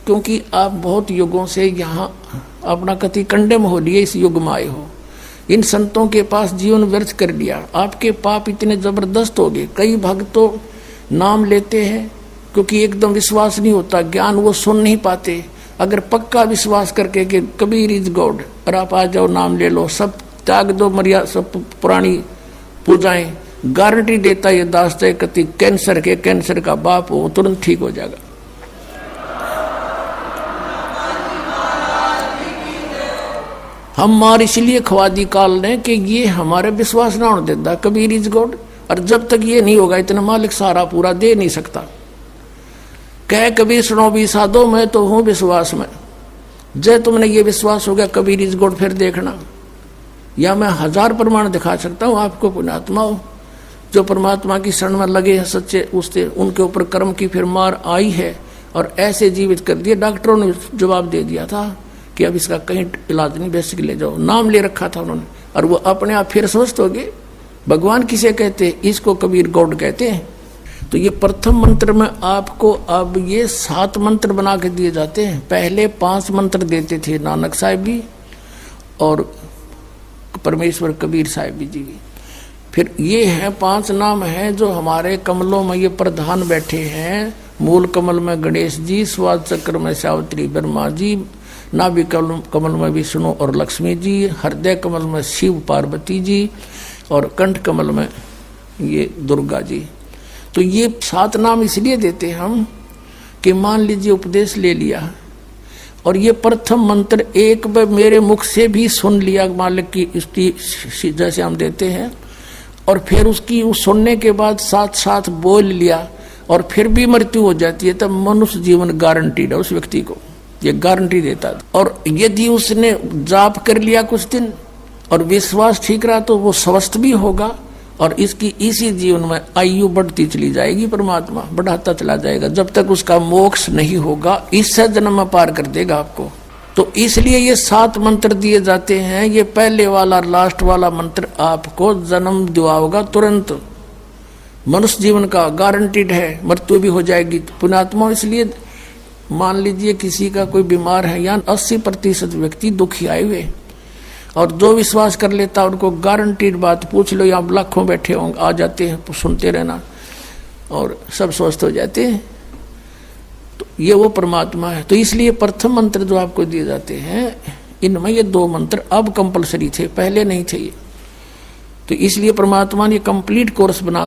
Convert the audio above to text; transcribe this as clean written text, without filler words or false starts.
क्योंकि आप बहुत युगों से यहाँ अपना कति कंडेम हो लिए, इस युग में आए हो, इन संतों के पास जीवन व्यर्थ कर लिया, आपके पाप इतने जबरदस्त हो गए। कई भक्त तो नाम लेते हैं क्योंकि एकदम विश्वास नहीं होता, ज्ञान वो सुन नहीं पाते। अगर पक्का विश्वास करके कि कबीर इज गॉड और आप आ जाओ, नाम ले लो, सब त्याग दो, मर्यादा सब पुरानी पूजाएं, गारंटी देता ये दास है कति कैंसर का बाप हो तुरंत ठीक हो जाएगा। हम मार इसलिए ख्वादी काल ने कि ये हमारे विश्वास ना होने देता कबीर इज गॉड, और जब तक ये नहीं होगा इतना मालिक सारा पूरा दे नहीं सकता। कह कबीर सुनो भी साधो, मैं तो हूं विश्वास में। जय तुमने ये विश्वास हो गया कबीर इज गॉड, फिर देखना, या मैं 1000 प्रमाण दिखा सकता हूं आपको। पुण्यात्मा हो जो परमात्मा की शरण में लगे हैं सच्चे, उससे उनके ऊपर कर्म की फिर मार आई है और ऐसे जीवित कर दिए। डॉक्टरों ने जवाब दे दिया था कि अब इसका कहीं इलाज नहीं, बेसिक ले जाओ, नाम ले रखा था उन्होंने, और वो अपने आप फिर स्वस्थ हो गए। भगवान किसे कहते? इसको कबीर गॉड कहते हैं। तो ये प्रथम मंत्र में आपको अब ये 7 मंत्र बना के दिए जाते हैं। पहले 5 मंत्र देते थे नानक साहिब भी और परमेश्वर कबीर साहिब जी भी। फिर ये हैं 5 नाम हैं जो हमारे कमलों में ये प्रधान बैठे हैं। मूल कमल में गणेश जी, स्वाद चक्र में सावित्री ब्रह्मा जी, नाभि कमल में विष्णु और लक्ष्मी जी, हृदय कमल में शिव पार्वती जी और कंठ कमल में ये दुर्गा जी। तो ये 7 नाम इसलिए देते हम कि मान लीजिए उपदेश ले लिया और ये प्रथम मंत्र एक बार मेरे मुख से भी सुन लिया मालिक की स्तुति जैसे हम देते हैं, और फिर उसकी उस सुनने के बाद साथ साथ बोल लिया और फिर भी मृत्यु हो जाती है, तब मनुष्य जीवन गारंटीड है उस व्यक्ति को, ये गारंटी देता है। और यदि उसने जाप कर लिया कुछ दिन और विश्वास ठीक रहा तो वो स्वस्थ भी होगा और इसकी इसी जीवन में आयु बढ़ती चली जाएगी, परमात्मा बढ़ाता चला जाएगा जब तक उसका मोक्ष नहीं होगा, इससे जन्म में पार कर देगा आपको। तो इसलिए ये 7 मंत्र दिए जाते हैं। ये पहले वाला लास्ट वाला मंत्र आपको जन्म दिलाएगा तुरंत, मनुष्य जीवन का गारंटीड है, मृत्यु भी हो जाएगी। पुण्यात्मा इसलिए मान लीजिए किसी का कोई बीमार है, या 80% व्यक्ति दुखी आए हुए, और जो विश्वास कर लेता उनको गारंटीड बात पूछ लो, यहाँ लाखों बैठे होंगे, आ जाते हैं, सुनते रहना और सब स्वस्थ हो जाते हैं। तो ये वो परमात्मा है। तो इसलिए प्रथम मंत्र जो आपको दिए जाते हैं इनमें ये 2 मंत्र अब कंपलसरी थे, पहले नहीं थे ये। तो इसलिए परमात्मा ने कंप्लीट कोर्स बना